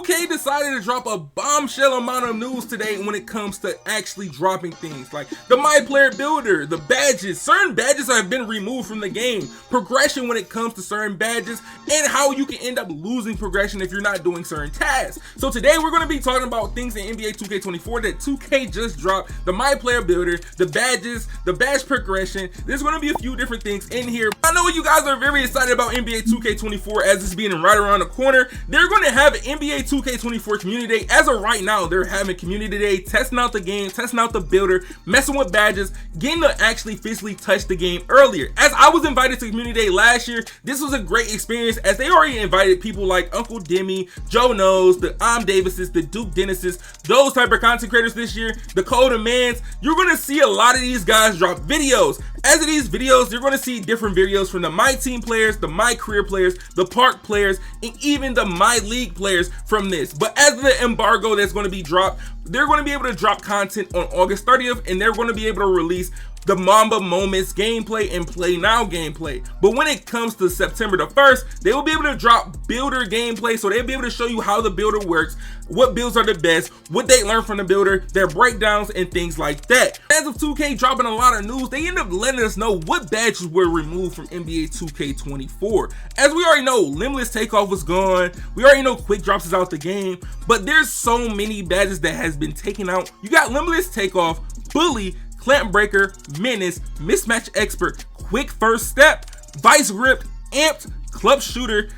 2K decided to drop a bombshell amount of news today when it comes to actually dropping things like the MyPlayer builder, the badges. Certain badges have been removed from the game, progression when it comes to certain badges, and how you can end up losing progression if you're not doing certain tasks. So today we're going to be talking about things in NBA 2K24 that 2K just dropped, the MyPlayer builder, the badges, the badge progression. There's going to be a few different things in here. I know you guys are very excited about NBA 2K24 as it's being right around the corner. They're going to have an NBA 2K24 community day. As of right now, they're having community day, testing out the game, testing out the builder, messing with badges, getting to actually physically touch the game earlier. As I was invited to community day last year, this was a great experience as they already invited people like Uncle DEMI, Joe Knows, the IMDAVISSS, the Duke Dennis's, those type of content creators this year, the Code Demands. You're going to see a lot of these guys drop videos. As of these videos, you're going to see different videos from the My Team players, the My Career players, the Park players, and even the My League players from this. But as the embargo that's going to be dropped, they're going to be able to drop content on August 30th, and they're going to be able to release the Mamba Moments gameplay and Play Now gameplay. But when it comes to September the 1st, they will be able to drop builder gameplay, so they'll be able to show you how the builder works, what builds are the best, what they learned from the builder, their breakdowns, and things like that. As of 2K dropping a lot of news, they end up letting us know what badges were removed from NBA 2K24. As we already know, Limitless Takeoff was gone, we already know Quick Drops is out the game, but there's so many badges that has been taken out. You got Limitless Takeoff, Bully, Clamp Breaker, Menace, Mismatch Expert, Quick First Step, Vice Grip, Amped, Club Shooter,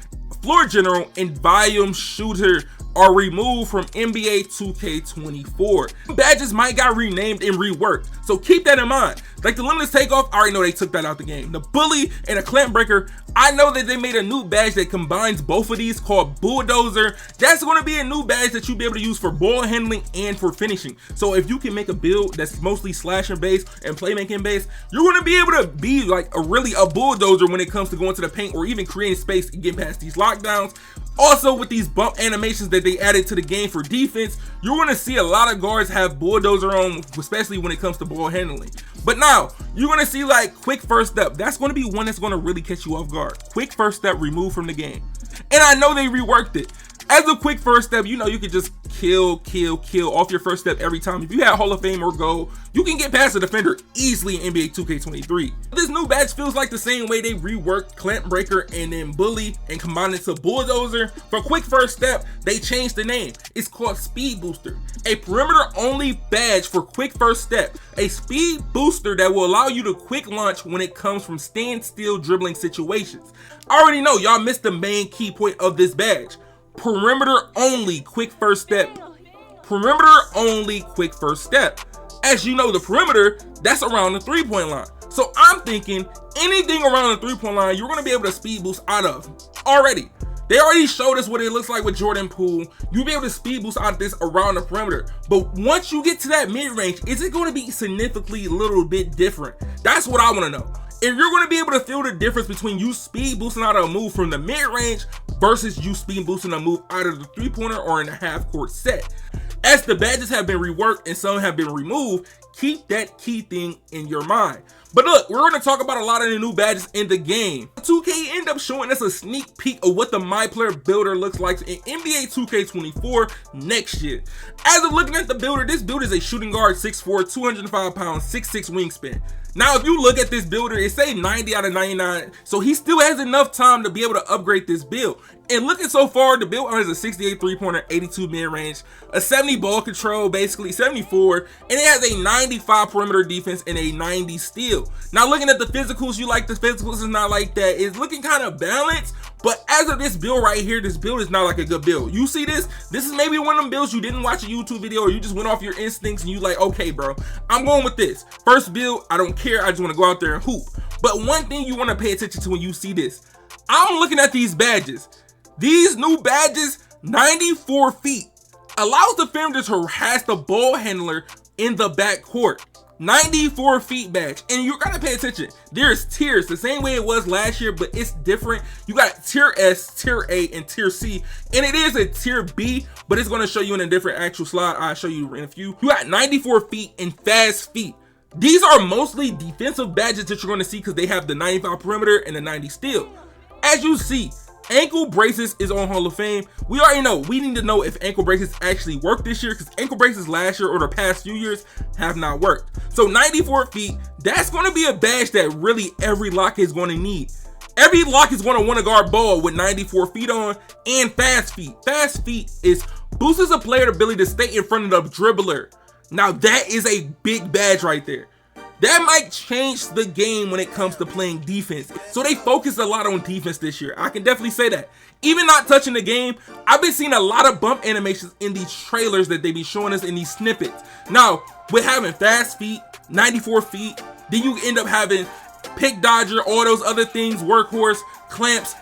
Floor General, and Volume Shooter are removed from NBA 2K24. Badges might got renamed and reworked, so keep that in mind. Like the Limitless Takeoff, I already know they took that out the game. The Bully and the Clamp Breaker, I know that they made a new badge that combines both of these called Bulldozer. That's going to be a new badge that you'll be able to use for ball handling and for finishing. So if you can make a build that's mostly slashing based and playmaking based, you're going to be able to be like a bulldozer when it comes to going to the paint or even creating space and getting past these lockdowns. Also, with these bump animations that they added to the game for defense, you're going to see a lot of guards have bulldozer on, especially when it comes to ball handling. But now, you're going to see like Quick First Step. That's going to be one that's going to really catch you off guard. Quick First Step removed from the game. And I know they reworked it. As a Quick First Step, you know, you can just kill off your first step every time. If you have Hall of Fame or gold, you can get past a defender easily in NBA 2K23. This new badge feels like the same way they reworked Clamp Breaker and then Bully and combined it to Bulldozer. For Quick First Step, they changed the name. It's called Speed Booster, a perimeter only badge for Quick First Step, a speed booster that will allow you to quick launch when it comes from standstill dribbling situations. I already know y'all missed the main key point of this badge. Perimeter only Quick First Step. Perimeter only Quick First Step. As you know, the perimeter, that's around the 3-point line. So I'm thinking anything around the 3-point line, you're going to be able to speed boost out of already. They already showed us what it looks like with Jordan Poole. You'll be able to speed boost out of this around the perimeter. But once you get to that mid-range, is it going to be significantly a little bit different? That's what I want to know. If you're going to be able to feel the difference between you speed boosting out of a move from the mid-range versus you speed boosting a move out of the 3-pointer or in a half-court set. As the badges have been reworked and some have been removed, keep that key thing in your mind. But look, we're going to talk about a lot of the new badges in the game. 2K ended up showing us a sneak peek of what the MyPlayer builder looks like in NBA 2K24 next year. As of looking at the builder, this builder is a shooting guard, 6'4", 205 pounds, 6'6" wingspan. Now, if you look at this builder, it say 90 out of 99, so he still has enough time to be able to upgrade this build. And looking so far, the build has a 68 3-pointer, 82 mid-range, a 70 ball control, basically 74, and it has a 95 perimeter defense and a 90 steal. Now, looking at the physicals, you like the physicals, is not like that. It's looking kind of balanced, but as of this build right here, this build is not like a good build. You see this? This is maybe one of them builds you didn't watch a YouTube video or you just went off your instincts and you like, okay, bro, I'm going with this. First build, I don't care. I just want to go out there and hoop. But one thing you want to pay attention to when you see this, I'm looking at these badges. These new badges, 94 feet, allows the defender to harass the ball handler in the backcourt. 94 feet badge, and you gotta pay attention. There's tiers, the same way it was last year, but it's different. You got tier S, tier A, and tier C, and it is a tier B, but it's gonna show you in a different actual slide. I'll show you in a few. You got 94 feet and fast feet. These are mostly defensive badges that you're gonna see because they have the 95 perimeter and the 90 steal. As you see, Ankle braces is on Hall of Fame. We already know, we need to know if ankle braces actually work this year, because ankle braces last year or the past few years have not worked. So 94 feet, that's going to be a badge that really every lock is going to need. Every lock is going to want to guard ball with 94 feet on, and fast feet. Fast feet is boosts a player's ability to stay in front of the dribbler. Now that is a big badge right there. That might change the game when it comes to playing defense. So they focused a lot on defense this year. I can definitely say that. Even not touching the game, I've been seeing a lot of bump animations in these trailers that they be showing us in these snippets. Now, with having fast feet, 94 feet, then you end up having pick dodger, all those other things, workhorse, clamps,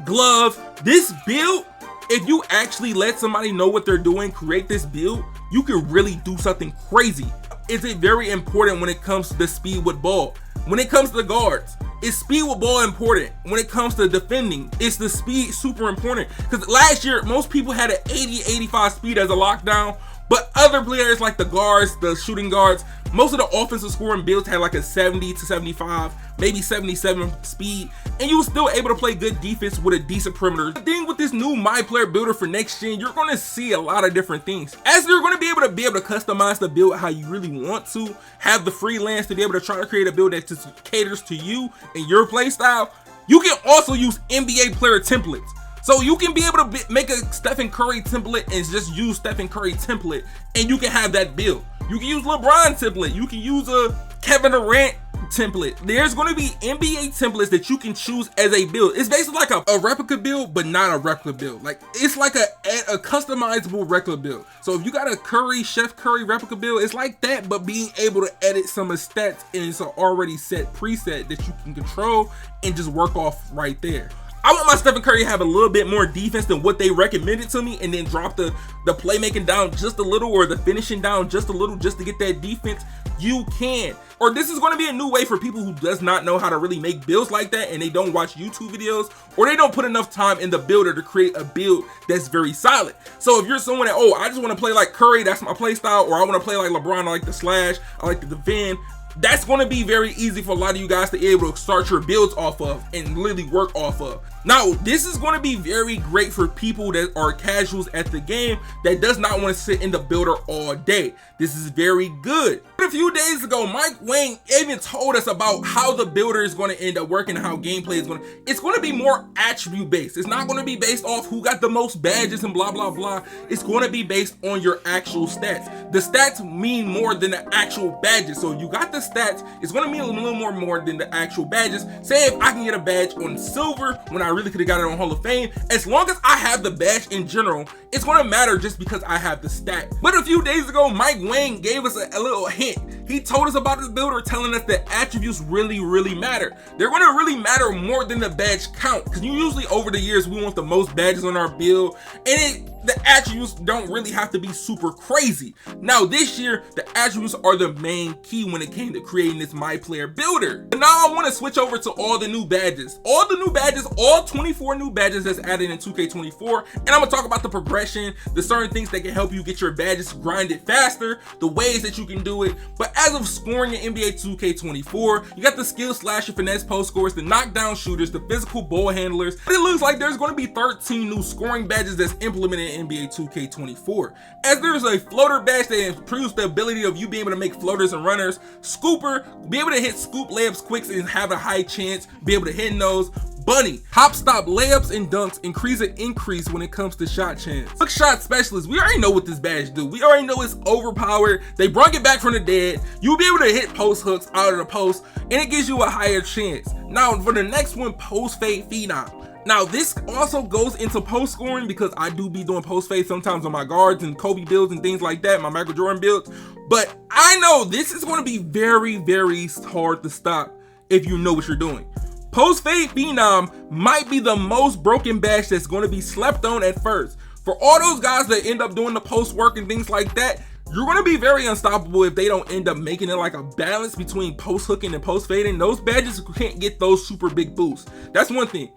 glove. This build, if you actually let somebody know what they're doing, create this build, you can really do something crazy. Is it very important when it comes to the speed with ball? When it comes to the guards, is speed with ball important? When it comes to defending, is the speed super important? Because last year, most people had an 80-85 speed as a lockdown, but other players like the guards, the shooting guards, most of the offensive scoring builds had like a 70 to 75, maybe 77 speed, and you were still able to play good defense with a decent perimeter. The thing with this new MyPlayer builder for next gen, you're going to see a lot of different things. As you're going to be able to customize the build how you really want to, have the freelance to be able to try to create a build that just caters to you and your play style. You can also use NBA player templates. So you can be able to make a Stephen Curry template and just use Stephen Curry template, and you can have that build. You can use LeBron template. You can use a Kevin Durant template. There's going to be NBA templates that you can choose as a build. It's basically like a replica build, but not a replica build. Like, it's like a customizable replica build. So if you got a Chef Curry replica build, it's like that, but being able to edit some of the stats, and it's an already set preset that you can control and just work off right there. I want my Stephen Curry to have a little bit more defense than what they recommended to me, and then drop the playmaking down just a little, or the finishing down just a little, just to get that defense. You can. Or this is going to be a new way for people who does not know how to really make builds like that, and they don't watch YouTube videos, or they don't put enough time in the builder to create a build that's very solid. So if you're someone that, oh, I just want to play like Curry, that's my play style, or I want to play like LeBron, I like the slash, I like the defend, that's going to be very easy for a lot of you guys to be able to start your builds off of and really work off of. Now, this is going to be very great for people that are casuals at the game that does not want to sit in the builder all day. This is very good. A few days ago, Mike Wang even told us about how the builder is going to end up working, how gameplay is going to, it's going to be more attribute based. It's not going to be based off who got the most badges and blah, blah, blah. It's going to be based on your actual stats. The stats mean more than the actual badges. So you got the stats, it's going to mean a little more than the actual badges. Say if I can get a badge on silver when I really could have got it on Hall of Fame, as long as I have the badge in general, it's going to matter just because I have the stat. But a few days ago, Mike Wang gave us a little hint. He told us about this builder, telling us that attributes really matter. They're going to really matter more than the badge count, because usually over the years we want the most badges on our build, and the attributes don't really have to be super crazy. Now this year, the attributes are the main key when it came to creating this MyPlayer builder. But now I want to switch over to all the new badges. All the new badges, all 24 new badges that's added in 2K24. And I'm going to talk about the progression, the certain things that can help you get your badges grinded faster, the ways that you can do it. But as of scoring in NBA 2K24, you got the skill slasher, finesse post scores, the knockdown shooters, the physical ball handlers. But it looks like there's going to be 13 new scoring badges that's implemented in NBA 2K24. As there's a floater badge that improves the ability of you being able to make floaters and runners. Scooper, be able to hit scoop layups quicks and have a high chance, be able to hit those. Bunny, hop stop layups and dunks increase when it comes to shot chance. Hook shot specialist, we already know what this badge do. We already know it's overpowered. They brought it back from the dead. You'll be able to hit post hooks out of the post, and it gives you a higher chance. Now for the next one, post fade phenom. Now this also goes into post scoring, because I do be doing post fade sometimes on my guards and Kobe builds and things like that, my Michael Jordan builds. But I know this is going to be very hard to stop if you know what you're doing. Post fade phenom might be the most broken badge that's going to be slept on at first. For all those guys that end up doing the post work and things like that, you're going to be very unstoppable if they don't end up making it like a balance between post hooking and post fading. Those badges can't get those super big boosts. That's one thing.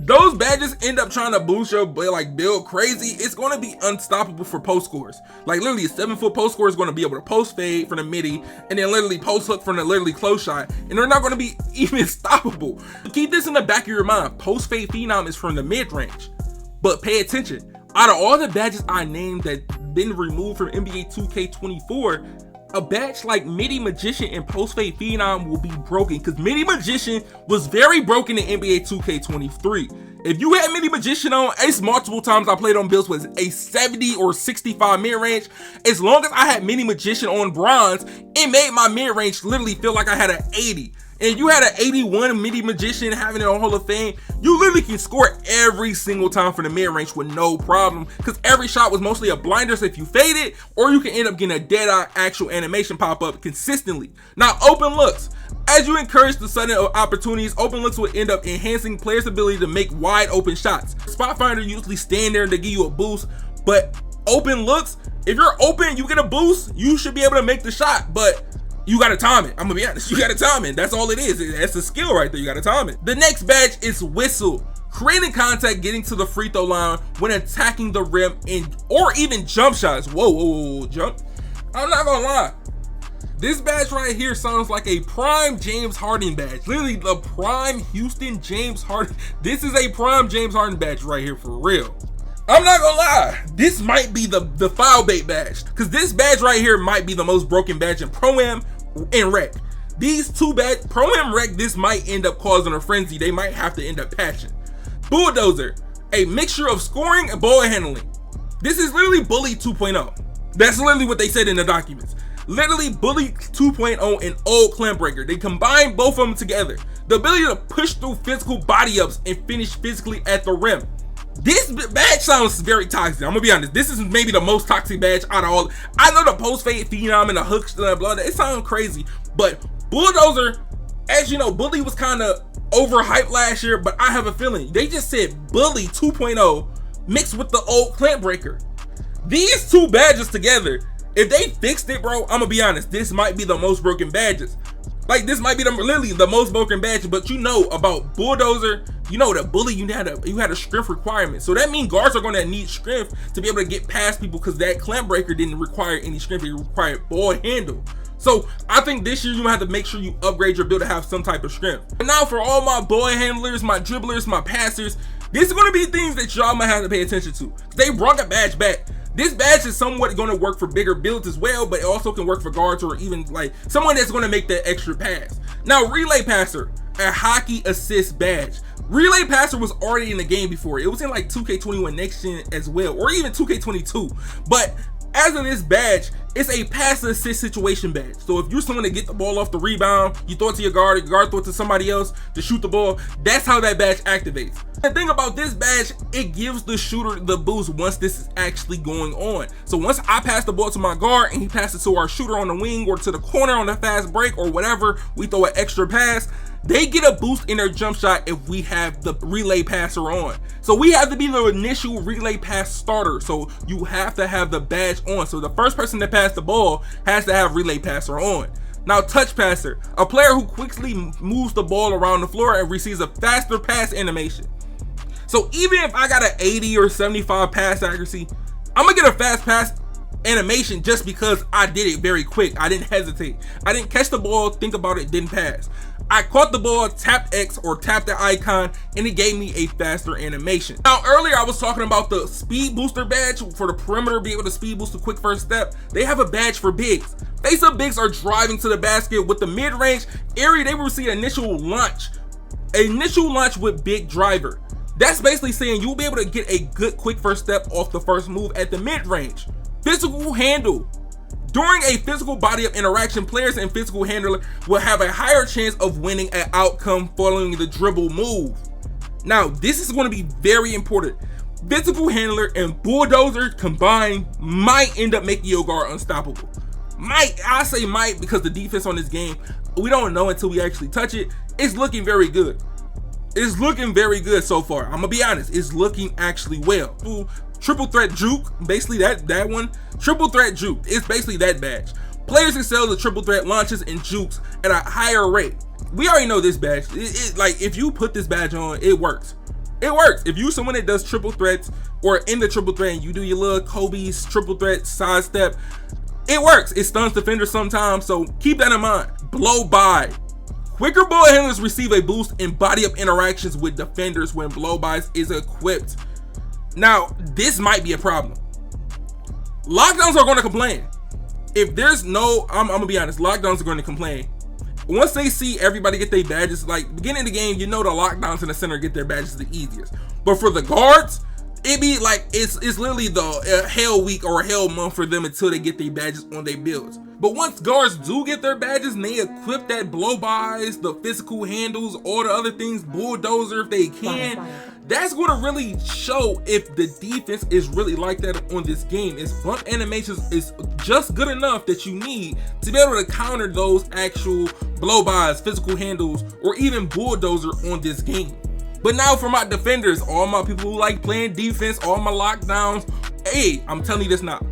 those badges end up trying to boost your build crazy, it's going to be unstoppable for post scores. Like literally a 7-foot post score is going to be able to post fade from the midi and then literally post hook from the literally close shot, and they're not going to be even stoppable. Keep this in the back of your mind. Post fade phenom is from the mid range, but pay attention. Out of all the badges I named that been removed from NBA 2K24, a badge like Midi Magician and Post Fade Phenom will be broken, because Midi Magician was very broken in NBA 2K23. If you had Midi Magician on, it's multiple times I played on builds with a 70 or 65 mid-range. As long as I had Midi Magician on bronze, it made my mid-range literally feel like I had an 80. And you had an 81 Midi Magician having it on Hall of Fame, you literally can score every single time from the mid-range with no problem, because every shot was mostly a blinder, so if you fade it, or you can end up getting a dead-eye actual animation pop-up consistently. Now, open looks. As you encourage the sudden opportunities, open looks will end up enhancing players' ability to make wide open shots. Spot Finder usually stand there to give you a boost, but open looks, if you're open, you get a boost, you should be able to make the shot, but you gotta time it. I'm gonna be honest, you gotta time it. That's all it is. That's a skill right there. You gotta time it. The next badge is Whistle. Creating contact, getting to the free throw line when attacking the rim, or even jump shots. Whoa, jump. I'm not gonna lie. This badge right here sounds like a prime James Harden badge. Literally the prime Houston James Harden. This is a prime James Harden badge right here for real. I'm not gonna lie, this might be the foul bait badge, because this badge right here might be the most broken badge in Pro-Am and Rec. These two badge, Pro-Am Rec, this might end up causing a frenzy. They might have to end up patching. Bulldozer, a mixture of scoring and ball handling. This is literally Bully 2.0. That's literally what they said in the documents. Literally Bully 2.0 and old Clamp Breaker. They combine both of them together. The ability to push through physical body ups and finish physically at the rim. This badge sounds very toxic. I'm gonna be honest. This is maybe the most toxic badge out of all. I know the post fade phenom and the hooks and blah, it sounds crazy, but Bulldozer, as you know, Bully was kind of overhyped last year, but I have a feeling they just said Bully 2.0 mixed with the old Clamp Breaker. These two badges together, if they fixed it, bro, I'm gonna be honest, this might be the most broken badges. Like, this might be literally the most broken badge. But you know about Bulldozer, you know that Bully, you had a strength requirement. So that means guards are going to need strength to be able to get past people, because that Clamp Breaker didn't require any strength. It required ball handle. So I think this year you have to make sure you upgrade your build to have some type of strength. And now for all my ball handlers, my dribblers, my passers, these are going to be things that y'all might have to pay attention to. They brought a badge back. This badge is somewhat going to work for bigger builds as well, but it also can work for guards or even like someone that's going to make that extra pass. Now, Relay Passer, a hockey assist badge. Relay Passer was already in the game before. It was in like 2K21 Next Gen as well, or even 2K22. But as of this badge, it's a pass assist situation badge. So if you're someone to get the ball off the rebound, you throw it to your guard throw it to somebody else to shoot the ball, that's how that badge activates. The thing about this badge, it gives the shooter the boost once this is actually going on. So once I pass the ball to my guard and he passes to our shooter on the wing or to the corner on the fast break or whatever, we throw an extra pass, they get a boost in their jump shot if we have the relay passer on. So we have to be the initial relay pass starter. So you have to have the badge on. So the first person to pass the ball has to have relay passer on. Now, touch passer, a player who quickly moves the ball around the floor and receives a faster pass animation. So even if I got an 80 or 75 pass accuracy, I'm gonna get a fast pass animation just because I did it very quick. I didn't hesitate. I didn't catch the ball, think about it, didn't pass. I caught the ball, tapped X or tapped the icon, and it gave me a faster animation. Now, earlier I was talking about the speed booster badge for the perimeter, be able to speed boost a quick first step. They have a badge for bigs. Face-up bigs are driving to the basket with the mid-range area. They will see initial launch with big driver. That's basically saying you'll be able to get a good quick first step off the first move at the mid-range. Physical handle. During a physical body up interaction, players and physical handler will have a higher chance of winning an outcome following the dribble move. Now, this is going to be very important. Physical handler and bulldozer combined might end up making your guard unstoppable. Might, I say might, because the defense on this game, we don't know until we actually touch it. It's looking very good. It's looking very good so far. I'm gonna be honest, it's looking actually well. Triple threat juke, basically that one. Triple threat juke, it's basically that badge. Players excel the triple threat launches and jukes at a higher rate. We already know this badge. Like, if you put this badge on, it works. It works. If you someone that does triple threats or in the triple threat and you do your little Kobe's triple threat sidestep, it works. It stuns defenders sometimes, so keep that in mind. Blow by. Quicker bullet handlers receive a boost in body up interactions with defenders when blow bys is equipped. Now, this might be a problem. Lockdowns are going to complain. If there's no, I'm gonna be honest, lockdowns are going to complain. Once they see everybody get their badges, like beginning of the game, you know the lockdowns in the center get their badges the easiest. But for the guards, it be like it's literally the hell week or hell month for them until they get their badges on their builds. But once guards do get their badges and they equip that blow bys, the physical handles, all the other things, bulldozer if they can, that's going to really show if the defense is really like that on this game. Is bump animations is just good enough that you need to be able to counter those actual blow bys, physical handles, or even bulldozer on this game. But now for my defenders, all my people who like playing defense, all my lockdowns, hey, I'm telling you this now.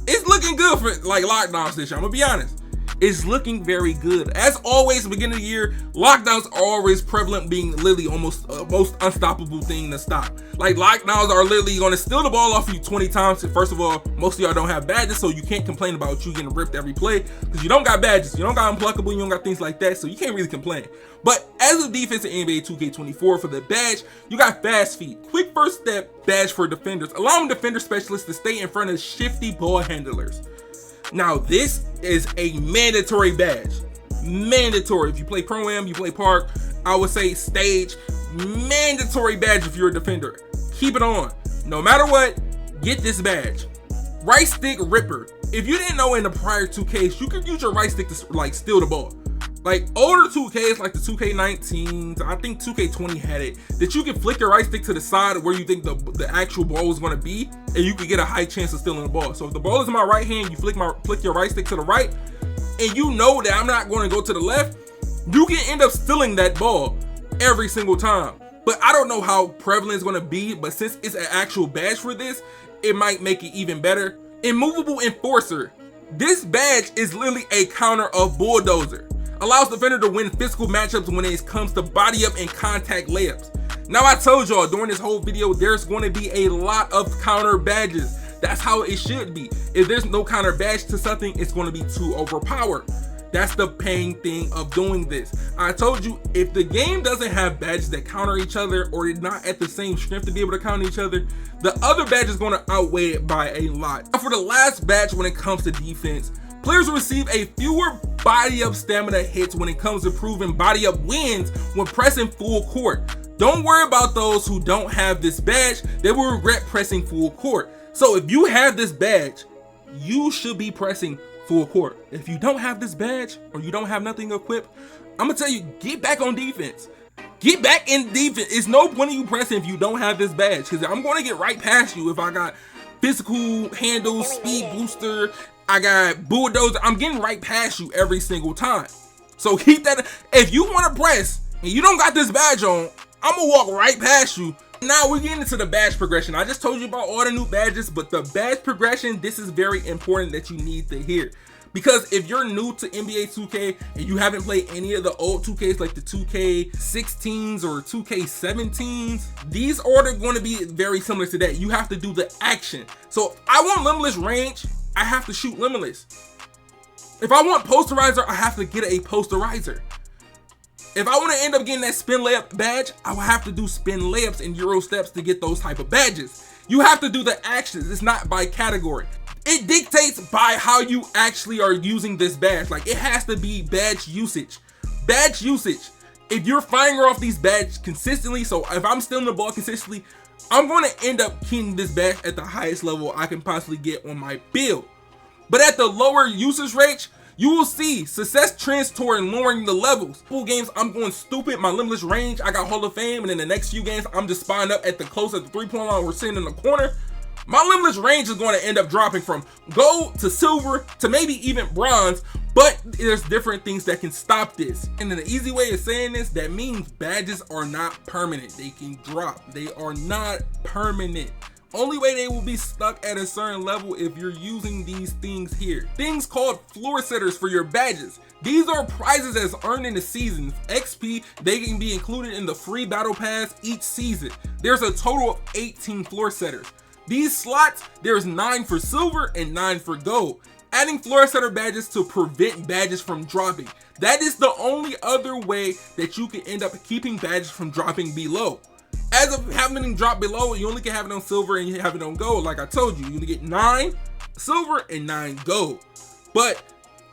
It's looking good for like lockdowns this year. I'm gonna be honest. It's looking very good. As always, at the beginning of the year, lockdowns are always prevalent, being literally almost most unstoppable thing to stop. Like lockdowns are literally gonna steal the ball off you 20 times. First of all, most of y'all don't have badges, so you can't complain about you getting ripped every play because you don't got badges, you don't got unpluckable, you don't got things like that, so you can't really complain. But as a defense in NBA 2K24 for the badge, you got fast feet, quick first step badge for defenders, allowing defender specialists to stay in front of shifty ball handlers. Now this is a mandatory badge. Mandatory. If you play Pro-Am, you play Park, I would say Stage, mandatory badge if you're a defender. Keep it on. No matter what, get this badge. Right stick ripper. If you didn't know in the prior 2Ks, you could use your right stick to like steal the ball. Like older 2Ks, like the 2K19s, I think 2K20 had it, that you can flick your right stick to the side where you think the actual ball is going to be, and you can get a high chance of stealing the ball. So if the ball is in my right hand, you flick your right stick to the right, and you know that I'm not going to go to the left, you can end up stealing that ball every single time. But I don't know how prevalent it's going to be, but since it's an actual badge for this, it might make it even better. Immovable Enforcer. This badge is literally a counter of Bulldozer. Allows defender to win physical matchups when it comes to body up and contact layups. Now I told y'all during this whole video, there's going to be a lot of counter badges. That's how it should be. If there's no counter badge to something, it's going to be too overpowered. That's the paying thing of doing this. I told you, if the game doesn't have badges that counter each other or not at the same strength to be able to counter each other, the other badge is going to outweigh it by a lot. Now for the last badge when it comes to defense, players will receive a fewer body up stamina hits when it comes to proving body up wins when pressing full court. Don't worry about those who don't have this badge. They will regret pressing full court. So if you have this badge, you should be pressing full court. If you don't have this badge or you don't have nothing equipped, I'm gonna tell you, get back on defense. Get back in defense. It's no point in you pressing if you don't have this badge, because I'm going to get right past you if I got physical handles, speed booster, I got bulldozer. I'm getting right past you every single time. So keep that. If you want to press and you don't got this badge on, I'm gonna walk right past you. Now we're getting into the badge progression. I just told you about all the new badges, but the badge progression, this is very important that you need to hear. Because if you're new to NBA 2K and you haven't played any of the old 2Ks like the 2K16s or 2K17s, these are going to be very similar to that. You have to do the action. So if I want limitless range, I have to shoot limitless. If I want posterizer, I have to get a posterizer. If I want to end up getting that spin layup badge, I will have to do spin layups and Euro steps to get those type of badges. You have to do the actions. It's not by category. It dictates by how you actually are using this badge. Like it has to be badge usage. Badge usage. If you're firing off these badges consistently, so if I'm stealing the ball consistently, I'm going to end up keeping this badge at the highest level I can possibly get on my build. But at the lower usage rate, you will see success trends toward lowering the levels. Full games, I'm going stupid. My limitless range, I got Hall of Fame, and in the next few games, I'm just spying up at the close at the 3-point line. We're sitting in the corner. My limitless range is going to end up dropping from gold to silver to maybe even bronze, but there's different things that can stop this. And then the easy way of saying this, that means badges are not permanent. They can drop. They are not permanent. Only way they will be stuck at a certain level if you're using these things here. Things called floor setters for your badges. These are prizes that's earned in the season. XP, they can be included in the free battle pass each season. There's a total of 18 floor setters. These slots, there's 9 for silver and 9 for gold. Adding floor setter badges to prevent badges from dropping. That is the only other way that you can end up keeping badges from dropping below. As of having them drop below, you only can have it on silver and you have it on gold. Like I told you, you only get 9 silver and 9 gold. But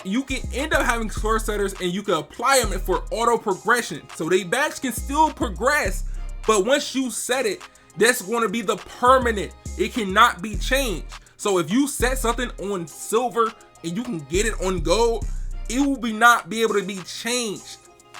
you can end up having floor setters and you can apply them for auto progression. So they badge can still progress, but once you set it, that's going to be the permanent. It cannot be changed. So if you set something on silver and you can get it on gold, it will not be able to be changed.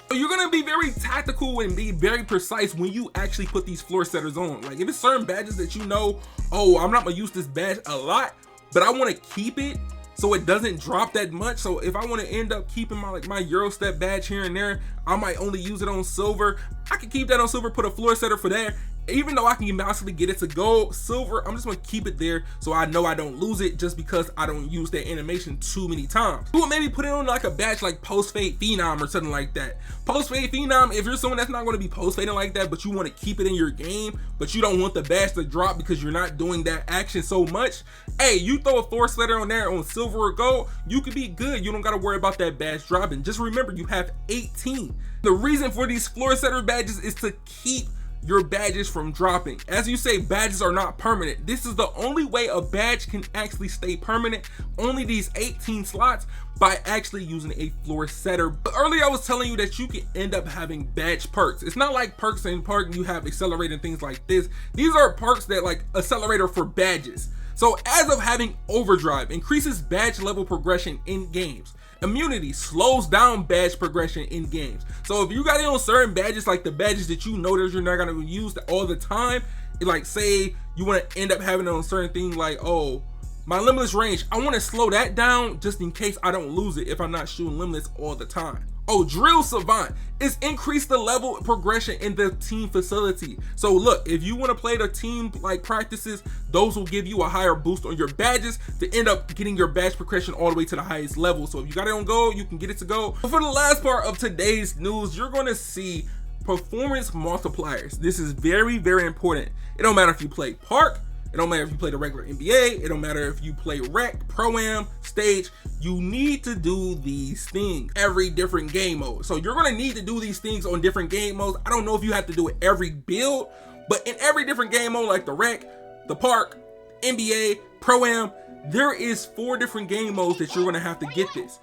So you're gonna be very tactical and be very precise when you actually put these floor setters on. Like if it's certain badges that you know, oh, I'm not gonna use this badge a lot, but I want to keep it so it doesn't drop that much. So if I want to end up keeping my my Eurostep badge here and there, I might only use it on silver. I can keep that on silver, put a floor setter for that. Even though I can possibly get it to gold, silver, I'm just gonna keep it there so I know I don't lose it just because I don't use that animation too many times. You would maybe put it on like a badge like Post-Fade Phenom or something like that. Post-Fade Phenom, if you're someone that's not gonna be post-fading like that, but you wanna keep it in your game, but you don't want the badge to drop because you're not doing that action so much, hey, you throw a floor setter on there on silver or gold, you could be good. You don't gotta worry about that badge dropping. Just remember, you have 18. The reason for these floor setter badges is to keep your badges from dropping. As you say, badges are not permanent. This is the only way a badge can actually stay permanent, only these 18 slots, by actually using a floor setter. But earlier I was telling you that you can end up having badge perks. It's not like perks in park you have accelerate and things like this. These are perks that like accelerator for badges. So as of having overdrive, increases badge level progression in games. Immunity slows down badge progression in games. So if you got it on certain badges, like the badges that you know that you're not gonna use all the time, like say you want to end up having it on certain things like, oh, my limitless range, I want to slow that down just in case I don't lose it if I'm not shooting limitless all the time. Oh, drill savant is increase the level progression in the team facility. So look, if you want to play the team like practices, those will give you a higher boost on your badges to end up getting your badge progression all the way to the highest level. So if you got it on gold, you can get it to gold. But for the last part of today's news, you're going to see performance multipliers. This is very, very important. It don't matter if you play park, it don't matter if you play the regular NBA, it don't matter if you play rec, pro-am, stage, you need to do these things every different game mode. So you're gonna need to do these things on different game modes. I don't know if you have to do it every build, but in every different game mode like the rec, the park, NBA, pro-am, there is 4 different game modes that you're gonna have to get this.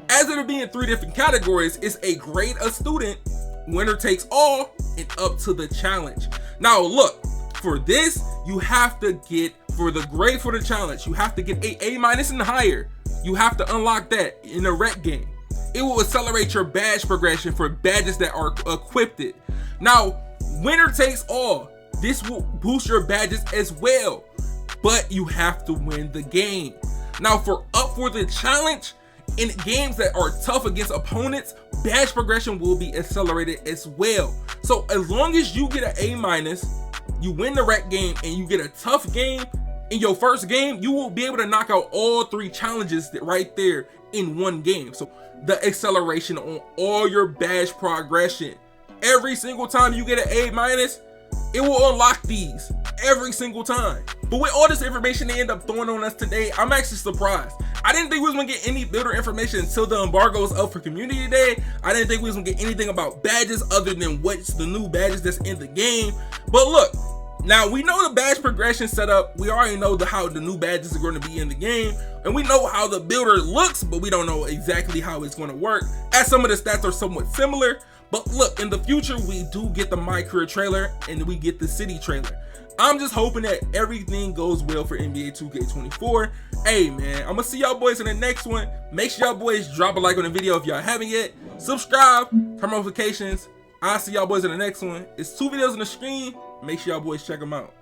As it'll be in 3 different categories, it's a grade a student, winner takes all, and up to the challenge. Now look, for this, you have to get, for the grade for the challenge, you have to get A- and higher. You have to unlock that in the rec game. It will accelerate your badge progression for badges that are equipped. Now, winner takes all. This will boost your badges as well, but you have to win the game. Now, for up for the challenge, in games that are tough against opponents, badge progression will be accelerated as well. So as long as you get an A-, you win the rec game, and you get a tough game in your first game, you will be able to knock out all 3 challenges right there in one game. So the acceleration on all your badge progression, every single time you get an A-, it will unlock these every single time. But with all this information they end up throwing on us today, I'm actually surprised. I didn't think we was gonna get any builder information until the embargo is up for community day. I didn't think we was gonna get anything about badges other than what's the new badges that's in the game. But look, now we know the badge progression setup. We already know how the new badges are going to be in the game, and we know how the builder looks, but we don't know exactly how it's going to work, as some of the stats are somewhat similar. But look, in the future, we do get the My Career trailer and we get the City trailer. I'm just hoping that everything goes well for NBA 2K24. Hey man, I'm gonna see y'all boys in the next one. Make sure y'all boys drop a like on the video if y'all haven't yet. Subscribe, turn notifications. I'll see y'all boys in the next one. It's 2 videos on the screen. Make sure y'all boys check them out.